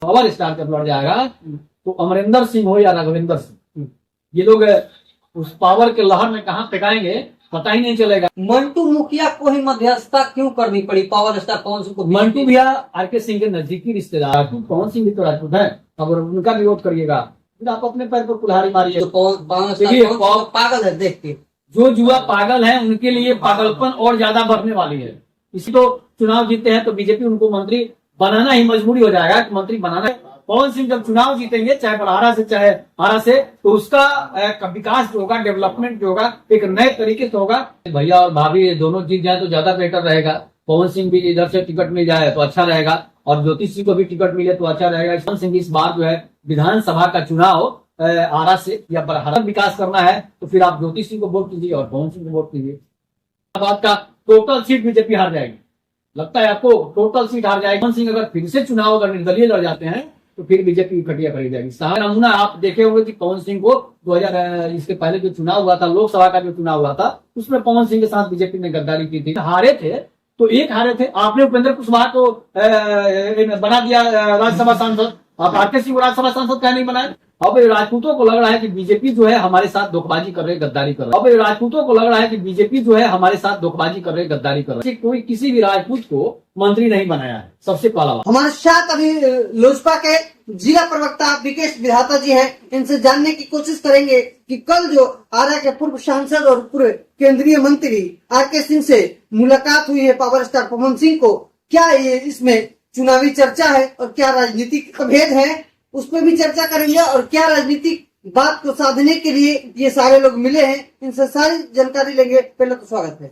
Power star जब लड़ जाएगा तो अमरिंदर सिंह हो या राघवेंद्र सिंह, ये लोग उस पावर के लहर में कहाँ फेंकाएंगे पता ही नहीं चलेगा। मंटू मुखिया को ही मध्यस्थता क्यों करनी पड़ी पावर स्टार पवन सिंह को? मंटू भैया आरके सिंह के नजदीकी रिश्तेदार, पवन सिंह भी तो राजपूत है, अगर उनका विरोध करिएगा फिर आप अपने पैर पर कुल्हाड़ी मारिए। तो पवन स्टार पागल है देख के, जो युवा पागल है उनके लिए पागलपन और ज्यादा बढ़ने वाली है। इसी तो चुनाव जीतते हैं तो बीजेपी उनको मंत्री बनाना ही मजबूरी हो जाएगा कि मंत्री बनाना है। पवन सिंह जब चुनाव जीतेंगे चाहे बड़हारा से चाहे आरा से, तो उसका विकास जो होगा, डेवलपमेंट जो होगा एक नए तरीके से होगा। भैया और भाभी दोनों जीत जाए तो ज्यादा बेटर रहेगा। पवन सिंह भी इधर से टिकट मिल जाए तो अच्छा रहेगा और ज्योति सिंह को भी टिकट मिले तो अच्छा रहेगा। पवन सिंह इस बार जो है विधानसभा का चुनाव आरा से या बड़हारा विकास करना है तो फिर आप ज्योति सिंह को वोट कीजिए और पवन सिंह को वोट कीजिए। बात का टोटल सीट बीजेपी हार जाएगी, लगता है आपको टोटल सीट हार जाएगी। पवन सिंह अगर फिर से चुनाव अगर निर्दलीय लड़ जाते हैं तो फिर बीजेपी कटिया करी जाएगी। नमूना आप देखे होंगे कि पवन सिंह को 2000 इसके पहले जो चुनाव हुआ था, लोकसभा का जो चुनाव हुआ था, उसमें पवन सिंह के साथ बीजेपी ने गद्दारी की थी। हारे थे तो एक हारे थे, आपने उपेंद्र कुशवाहा को बना दिया राज्यसभा सांसद, आप आरके सिंह को राज्यसभा सांसद क्या नहीं बनाए। अब राजपूतों को लग रहा है कि बीजेपी जो है हमारे साथ धोखेबाजी कर रहे, गद्दारी कर रहे। अब राजपूतों को लग रहा है कि बीजेपी जो है हमारे साथ धोखेबाजी कर रहे, गद्दारी कर रहे। कोई किसी भी राजपूत को मंत्री नहीं बनाया है, सबसे पहला बात। हमारे साथ अभी लोजपा के जिला प्रवक्ता विकेश विधाता जी हैं, इनसे जानने की कोशिश करेंगे कि कल जो आरा के पूर्व सांसद और पूर्व केंद्रीय मंत्री आरके सिंह से मुलाकात हुई है पावर स्टार पवन सिंह को, क्या ये इसमें चुनावी चर्चा है और क्या राजनीतिक भेद है, उस पर भी चर्चा करेंगे। और क्या राजनीतिक बात को साधने के लिए ये सारे लोग मिले हैं, इनसे सारी जानकारी लेंगे। पहले तो स्वागत है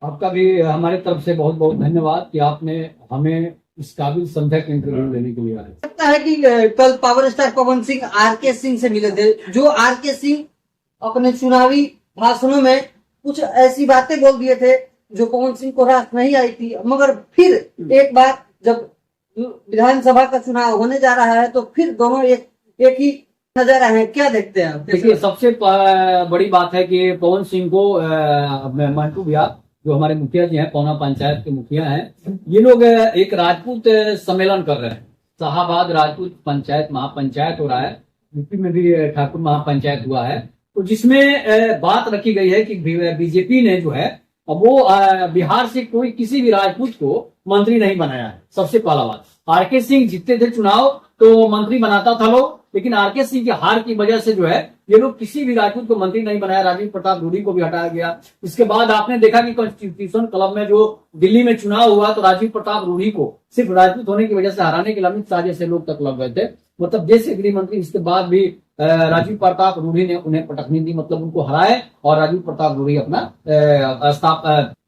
आपका भी हमारे तरफ से बहुत बहुत धन्यवाद कि आपने हमें इस काबिल समझा के इंटरव्यू लेने के लिए आए। लगता है कि कल power star Pawan Singh R K Singh से मिले थे, जो आरके सिंह अपने चुनावी भाषणों में कुछ ऐसी बातें बोल दिए थे जो पवन सिंह को रास नहीं आई थी, मगर फिर एक बार जब विधानसभा का चुनाव होने जा रहा है तो फिर दोनों एक ही नजर आए हैं। क्या देखते हैं? देखिए, सबसे बड़ी बात है कि पवन सिंह को मंटू भैया जो हमारे मुखिया जी हैं, पौना पंचायत के मुखिया हैं, ये लोग एक राजपूत सम्मेलन कर रहे हैं। शाहाबाद राजपूत पंचायत महापंचायत हो रहा है, यूपी में भी ठाकुर महापंचायत हुआ है, तो जिसमें बात रखी गई है कि बीजेपी ने जो है वो बिहार से कोई किसी भी राजपूत को मंत्री नहीं बनाया है। सबसे पहला बात, आरके सिंह जीतते थे चुनाव तो मंत्री बनाता था लोग, लेकिन आरके सिंह की हार की वजह से जो है ये लोग किसी भी राजपूत को मंत्री नहीं बनाया। राजीव प्रताप रूढ़ी को भी हटाया गया। इसके बाद आपने देखा कि कॉन्स्टिट्यूशन क्लब में जो दिल्ली में चुनाव हुआ तो राजीव प्रताप रूढ़ी को सिर्फ राजपूत होने की वजह से हराने के लिए अमित शाह जैसे लोग तक लग गए थे, मतलब देश के गृह मंत्री। इसके बाद भी राजीव प्रताप रूढ़ी ने उन्हें पटकनी दी, मतलब उनको हराए और राजीव प्रताप रूढ़ी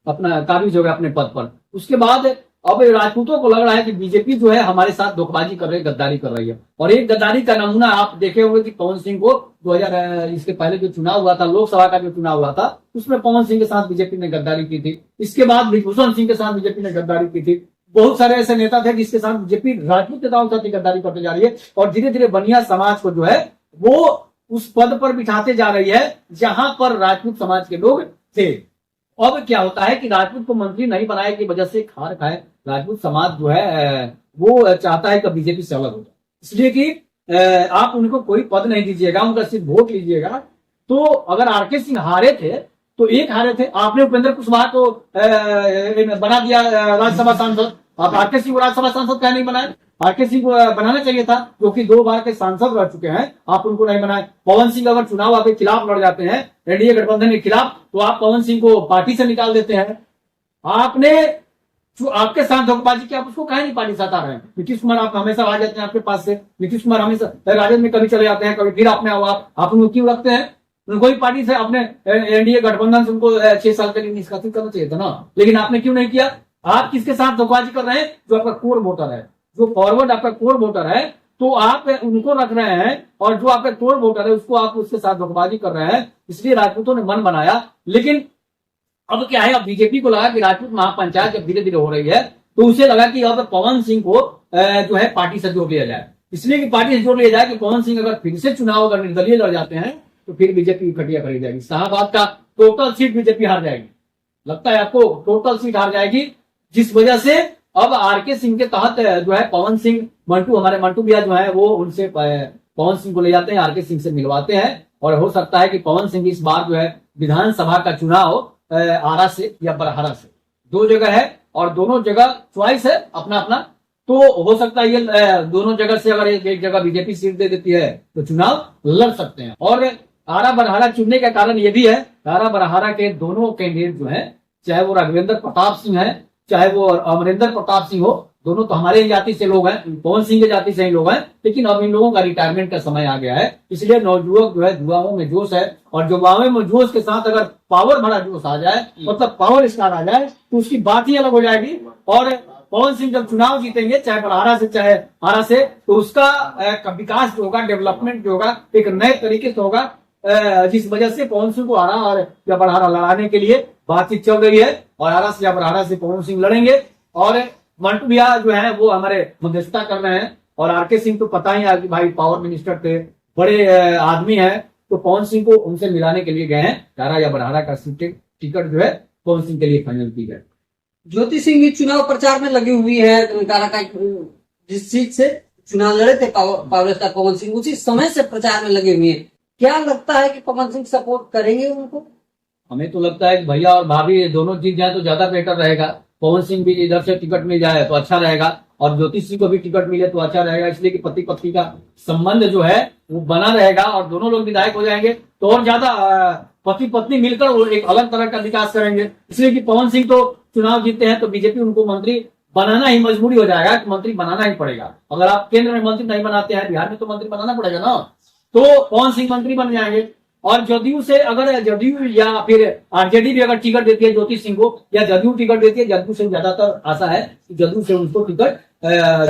अपना काबिज हो गया अपने पद पर। उसके बाद अब राजपूतों को लग रहा है कि बीजेपी जो है हमारे साथ धोखेबाजी कर रही है, गद्दारी कर रही है। और एक गद्दारी का नमूना आप देखे होंगे कि पवन सिंह को 2000 इसके पहले जो चुनाव हुआ था, लोकसभा का जो चुनाव हुआ था, उसमें पवन सिंह के साथ बीजेपी ने गद्दारी की थी। इसके बाद ब्रिजभूषण सिंह के साथ बीजेपी ने गद्दारी की थी। बहुत सारे ऐसे नेता थे जिसके साथ बीजेपी राजपूत नेताओं के साथ गद्दारी करते जा रही है और धीरे धीरे बनिया समाज को जो है वो उस पद पर बिठाते जा रही है जहां पर राजपूत समाज के लोग थे। अब क्या होता है कि राजपूत को मंत्री नहीं बनाए की वजह से खार खाए राजपूत समाज जो है वो चाहता है कि बीजेपी से अलग हो जाए, इसलिए कि आप उनको कोई पद नहीं दीजिएगा, उनका सिर्फ वोट लीजिएगा। तो अगर आरके सिंह हारे थे तो एक हारे थे, आपने उपेंद्र कुशवाहा को बना दिया राज्यसभा सांसद, आप आरके सिंह को राज्यसभा सांसद क्या नहीं बनाए। आरके सिंह को बनाना चाहिए था, जो कि 2 बार के सांसद रह चुके हैं, आप उनको नहीं बनाए। पवन सिंह अगर चुनाव आपके खिलाफ लड़ जाते हैं, एनडीए गठबंधन के खिलाफ, तो आप पवन सिंह को पार्टी से निकाल देते हैं। आपने जो आपके साथ धोखेबाजी की, आप उसको कहीं नहीं पार्टी साथ आ रहे हैं। नीतीश कुमार आप हमेशा आ जाते हैं आपके पास से, नीतीश कुमार हमेशा राजद में कभी चले जाते हैं, कभी फिर आपने आप उनको क्यों रखते हैं? उनको ही पार्टी से अपने एनडीए गठबंधन से उनको 6 साल के लिए निष्कासित करना चाहिए था ना, लेकिन आपने क्यों नहीं किया? आप किसके साथ धोखेबाजी कर रहे हैं? जो आपका कोर वोटर है, जो फॉरवर्ड आपका कोर वोटर है, तो आप उनको रख रहे हैं और जो आपका कोर वोटर है उसको आप उसके साथ धोखेबाजी कर रहे हैं। इसलिए राजपूतों ने मन बनाया। लेकिन अब क्या है, अब बीजेपी को लगा कि राजपूत महापंचायत जब धीरे धीरे हो रही है तो उसे लगा कि अब पवन सिंह को जो है पार्टी से जोड़ लिया जाए, इसलिए कि पार्टी से जोड़ लिया जाए कि पवन सिंह अगर फिर से चुनाव अगर निर्दलीय लड़ जाते हैं तो फिर बीजेपी कटिया करी जाएगी। शाहाबाद का टोटल सीट बीजेपी हार जाएगी, लगता है आपको टोटल सीट हार जाएगी, जिस वजह से अब आरके सिंह के तहत जो है पवन सिंह मंटू, हमारे मंटू भैया जो है वो उनसे पवन सिंह को ले जाते हैं, आरके सिंह से मिलवाते हैं। और हो सकता है कि पवन सिंह इस बार जो है विधानसभा का चुनाव आरा से या बरहारा से, दो जगह है और दोनों जगह च्वाइस है अपना अपना। तो हो सकता है ये दोनों जगह से अगर एक जगह बीजेपी सीट दे देती है तो चुनाव लड़ सकते हैं। और आरा बरहारा चुनने का कारण ये भी है, आरा बरहारा के दोनों कैंडिडेट जो है, चाहे वो राघवेंद्र प्रताप सिंह है चाहे वो अमरिंदर प्रताप सिंह हो, दोनों तो हमारे ही जाति से लोग हैं, पवन सिंह के जाति से ही लोग हैं। लेकिन अब इन लोगों का रिटायरमेंट का समय आ गया है, इसलिए नवयुवक जो है युवाओं में जोश है। और जो युवाओं में जोश के साथ अगर पावर भरा जोश आ जाए, मतलब पावर स्टार आ जाए, तो उसकी बात ही अलग हो जाएगी। और पवन सिंह जब चुनाव जीतेंगे चाहे बरहारा से चाहे आरा से, तो उसका विकास जो होगा, डेवलपमेंट जो होगा, एक नए तरीके से होगा, जिस वजह से पवन सिंह को आरा और या बरहारा लड़ाने के लिए बातचीत चल रही है। और आरा से या बरहारा से पवन सिंह लड़ेंगे और मंटू भैया जो है वो हमारे मध्यस्थता कर रहे हैं। और आरके सिंह तो पता ही है कि भाई पावर मिनिस्टर थे, बड़े आदमी है, तो पवन सिंह को उनसे मिलाने के लिए गए हैं। आरा या बरहारा का टिकट जो है पवन सिंह के लिए फाइनल की गई। ज्योति सिंह भी चुनाव प्रचार में लगी हुई है। कारा का जिस सीट से चुनाव लड़े थे पावर स्टार पवन सिंह, उसी समय से प्रचार में लगे हुए हैं। क्या लगता है कि पवन सिंह सपोर्ट करेंगे उनको? हमें तो लगता है कि भैया और भाभी दोनों जीत जाए तो ज्यादा बेटर रहेगा। पवन सिंह भी इधर से टिकट मिल जाए तो अच्छा रहेगा और ज्योति सिंह को भी टिकट मिले तो अच्छा रहेगा, इसलिए कि पति पत्नी का संबंध जो है वो बना रहेगा और दोनों लोग विधायक हो जाएंगे तो और ज्यादा पति पत्नी मिलकर वो एक अलग तरह का विकास करेंगे। इसलिए कि पवन सिंह तो चुनाव जीतते हैं तो बीजेपी उनको मंत्री बनाना ही मजबूरी हो जाएगा कि मंत्री बनाना ही पड़ेगा। अगर आप केंद्र में मंत्री नहीं बनाते हैं, बिहार में तो मंत्री बनाना पड़ेगा ना, तो पवन सिंह मंत्री बन जाएंगे। और जदयू से अगर जदयू या फिर आरजेडी भी अगर टिकट देती है ज्योति सिंह को, या जदयू टिकट देती है, जदयू से ज्यादातर आशा है कि जदयू से उनको टिकट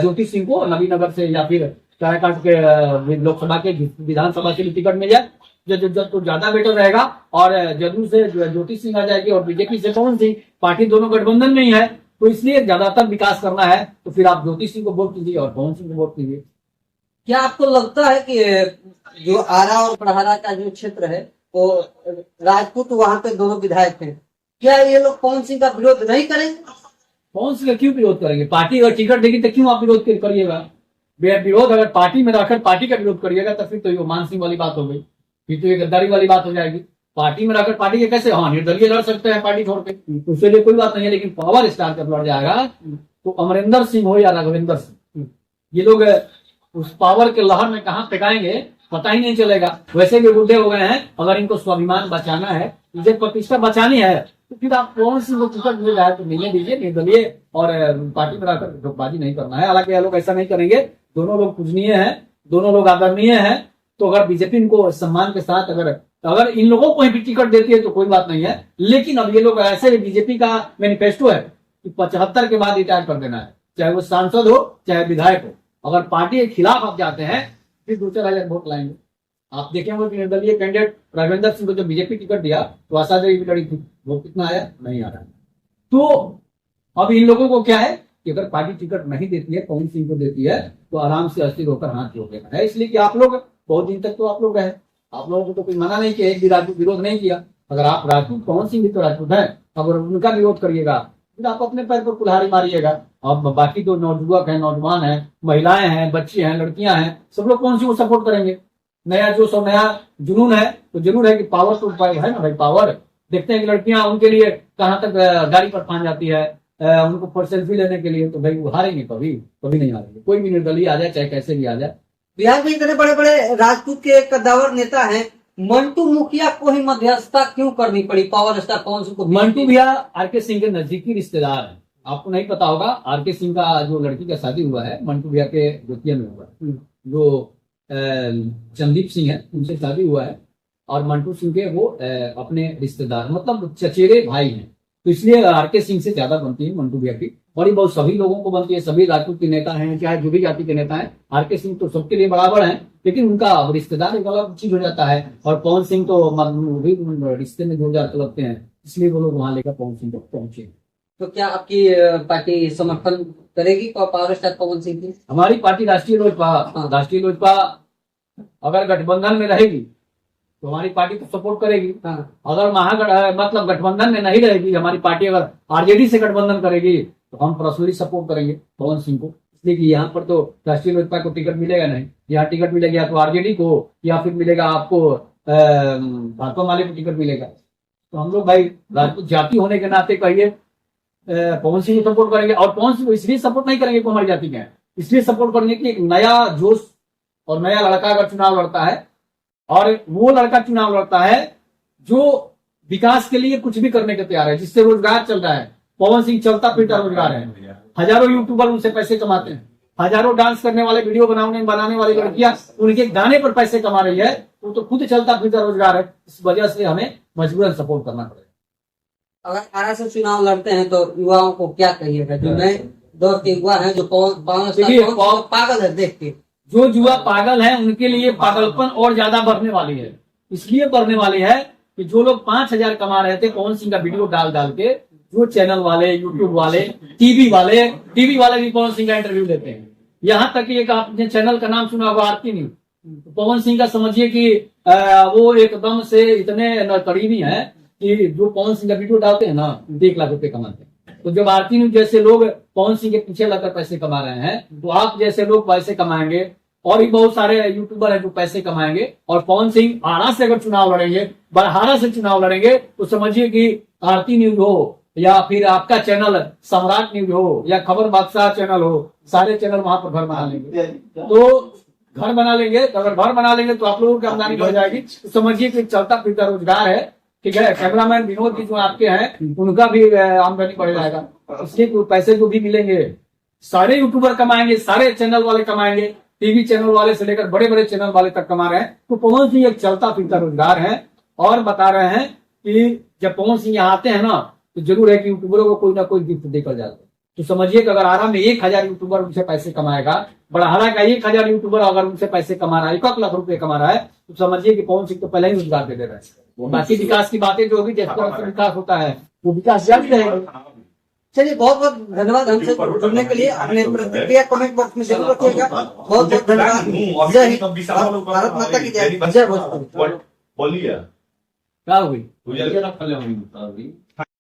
ज्योति सिंह को नवीनगर से या फिर काराकाट के लोकसभा के विधानसभा से भी टिकट मिल जाए तो ज्यादा बेटर रहेगा। और जदयू से ज्योति सिंह आ जाएगी और बीजेपी से पवन सिंह, पार्टी दोनों गठबंधन में ही है, तो इसलिए ज्यादातर विकास करना है तो फिर आप ज्योति सिंह को वोट कीजिए और पवन सिंह को वोट कीजिए। क्या आपको लगता है कि जो आरा और बरहारा का जो क्षेत्र है वो राजपूत, वहां पे दोनों विधायक हैं, क्या ये लोग पवन सिंह का विरोध नहीं करेंगे? पवन सिंह का क्यों विरोध करेंगे? पार्टी अगर टिकट देगी तो क्यों आप विरोध करिएगा? विरोध अगर पार्टी में रखकर पार्टी का विरोध करिएगा तो फिर तो ये मान सिंह वाली बात हो गई, फिर तो ये गद्दारी वाली बात हो जाएगी। पार्टी में रखकर पार्टी के कैसे, हाँ निर्दलीय लड़ सकते हैं पार्टी छोड़ के, तो उसके लिए कोई बात नहीं है। लेकिन पावर स्टार जब लड़ जाएगा तो अमरिंदर सिंह हो या राघवेंद्र सिंह, ये लोग उस पावर के लहर में कहाँ फेंकाएंगे पता ही नहीं चलेगा। वैसे भी बुढ़े हो गए हैं, अगर इनको स्वाभिमान बचाना है, इज्जत प्रतिष्ठा बचानी है, तो फिर आप पवन सिंह को टिकट मिल जाए तो मिलने दीजिए, निर्दलीय और पार्टी में रहकर धोखेबाजी नहीं करना है। हालांकि ये लोग ऐसा नहीं करेंगे, दोनों लोग पूजनीय हैं, दोनों लोग आदरणीय हैं। तो अगर बीजेपी इनको सम्मान के साथ अगर इन लोगों को भी टिकट देती है तो कोई बात नहीं है। लेकिन अब ये लोग ऐसे, बीजेपी का मैनिफेस्टो है कि 75 के बाद रिटायर कर देना है, चाहे वो सांसद हो चाहे विधायक हो। अगर पार्टी के खिलाफ आप जाते हैं फिर 2-4 वोट लाएंगे। आप देखेंगे कि निर्दलीय कैंडिडेट राघवेंद्र सिंह को जब बीजेपी टिकट दिया तो आशा देवी भी लड़ी थी, वोट कितना आया? नहीं आ रहा। तो अब इन लोगों को क्या है कि अगर पार्टी टिकट नहीं देती है, पवन सिंह को देती है, तो आराम से अस्थिर होकर हाथ जोड़ देना है। इसलिए कि आप लोग बहुत दिन तक तो आप लोग रहे, आप लोगों को तो कोई मना नहीं किया, एक भी राजपूत विरोध नहीं किया। अगर आप राजपूत, पवन सिंह भी तो राजपूत है, अगर उनका विरोध करिएगा फिर आप अपने पैर पर कुल्हाड़ी मारिएगा। अब बाकी तो नौजुवक है, नौजवान है, महिलाएं हैं, बच्ची हैं, लड़कियां हैं, सब लोग कौन सी को सपोर्ट करेंगे? नया जो सब नया जुनून है, तो जरूर है कि पावर तो है ना भाई, पावर। देखते हैं कि लड़कियां उनके लिए कहाँ तक गाड़ी पर फान जाती है, उनको सेल्फी लेने के लिए, तो भाई वो हारेंगे, कभी नहीं हारेंगे। कोई भी निर्दलीय आ जाए, चाहे कैसे भी आ जाए। बिहार में इतने बड़े बड़े राजपूत के कद्दावर नेता हैं, मंटू मुखिया को ही मध्यस्थता क्यों करनी पड़ी पावर स्टार पवन सिंह को? मंटू भैया आरके सिंह के नजदीकी रिश्तेदार है, आपको नहीं पता होगा। आरके सिंह का जो लड़की का शादी हुआ है मंटू भैया के द्वितीय में हुआ है, जो चंदीप सिंह है, उनसे शादी हुआ है। और मंटू सिंह के वो अपने रिश्तेदार, मतलब चचेरे भाई हैं, तो इसलिए आरके सिंह से ज्यादा बनती है मंटू भैया की। और ये बहुत सभी लोगों को बनती है, सभी राजपूत के नेता हैं, चाहे जो भी जाति के नेता हैं, आरके सिंह तो सबके लिए बराबर हैं। लेकिन उनका रिश्तेदार एक अलग चीज हो जाता है, और पवन सिंह तो भी रिश्ते में जोड़ जाते लगते हैं, इसलिए वो लोग वहां लेकर पवन सिंह तक पहुंचे। तो क्या आपकी पार्टी समर्थन करेगी पावर स्टार पवन सिंह की? हमारी पार्टी राष्ट्रीय लोजपा अगर गठबंधन में रहेगी तो हमारी पार्टी तो सपोर्ट करेगी। अगर मतलब गठबंधन में नहीं रहेगी, हमारी पार्टी अगर आरजेडी से गठबंधन करेगी तो हम पर्सनली सपोर्ट करेंगे पवन सिंह को, इसलिए कि यहाँ पर तो राष्ट्रीय लोजपा को टिकट मिलेगा नहीं, यहाँ टिकट मिलेगा तो आरजेडी को या फिर मिलेगा आपको भाकपा माले को टिकट मिलेगा। तो हम लोग भाई राजपूत जाति होने के नाते कहिए पवन सिंह को सपोर्ट करेंगे। और पवन सिंह को इसलिए सपोर्ट नहीं करेंगे को हमारी जाति में है, इसलिए सपोर्ट करेंगे कि एक नया जोश और नया लड़का अगर चुनाव लड़ता है, और वो लड़का चुनाव लड़ता है जो विकास के लिए कुछ भी करने के तैयार है, जिससे रोजगार चल रहा है। पवन सिंह चलता फिरता रोजगार है, हजारों यूट्यूबर उनसे पैसे कमाते हैं, हजारों डांस करने वाले वीडियो बनाने वाली लड़कियां उनके गाने पर पैसे कमा रही है, वो तो खुद चलता फिरता रोजगार है। इस वजह से हमें मजबूरन सपोर्ट करना पड़ेगा। अगर आरा से चुनाव लड़ते हैं तो युवाओं को क्या कहिएगा, जो नए दौर के युवा हैं जो पागल है देख के? जो युवा पागल है उनके लिए पागलपन और ज्यादा बढ़ने वाली है। इसलिए बढ़ने वाली है कि जो लोग 5,000 कमा रहे थे पवन सिंह का वीडियो डाल डाल के, जो चैनल वाले, यूट्यूब वाले, टीवी वाले भी पवन सिंह का इंटरव्यू लेते हैं। यहाँ तक कि एक आपने चैनल का नाम सुना होगा आरती न्यूज, तो पवन सिंह का समझिए कि वो एकदम से इतने करीबी है कि जो पवन सिंह का वीडियो डालते हैं ना 1 लाख रुपए कमाते हैं। तो जब आरती न्यूज जैसे लोग पवन सिंह के पीछे लगकर पैसे कमा रहे हैं, तो आप जैसे लोग पैसे कमाएंगे, और भी बहुत सारे यूट्यूबर हैं जो पैसे कमाएंगे। और पवन सिंह आरा से अगर चुनाव लड़ेंगे, बरहारा से चुनाव लड़ेंगे, तो समझिए कि आरती न्यूज हो या फिर आपका चैनल सम्राट न्यूज हो या खबर बादशाह चैनल हो, सारे चैनल वहां पर घर बना लेंगे। तो घर बना लेंगे, तो अगर घर बना लेंगे तो आप लोगों की आमदनी बढ़ जाएगी। तो समझिए कि चलता फिरता रोजगार है, ठीक है। कैमरामैन विनोद जी जो आपके हैं उनका भी आमदनी बढ़ जाएगा। इसलिए पैसे जो भी मिलेंगे सारे यूट्यूबर कमाएंगे, सारे चैनल वाले कमाएंगे, टीवी चैनल वाले से लेकर बड़े बड़े चैनल वाले तक कमा रहे हैं। तो पवन सिंह एक चलता फिरता रोजगार है। और बता रहे हैं कि जब पवन सिंह यहाँ आते हैं ना, तो जरूर है कि यूट्यूबरों को कोई ना कोई गिफ्ट देकर जाते हैं। तो समझिए कि अगर आरा में 1,000 यूट्यूबर उनसे पैसे कमाएगा, बड़हारा का 1,000 यूट्यूबर अगर उनसे पैसे कमा रहा है, 1 लाख रुपए कमा रहा है, तो समझिए कि पवन सिंह तो पहले ही रोजगार दे रहा है। बाकी विकास की बातें जो भी जिस तरह से विकास होता है वो विकास जारी रहेगा। चलिए, बहुत बहुत धन्यवाद हमसे जुड़ने के लिए। अपने प्रतिक्रिया कमेंट बॉक्स में जरूर रखिएगा। बहुत बहुत धन्यवाद। जय हिंद, भारत माता की जय। जय भोजपुरी। बोलिए क्या हो गई?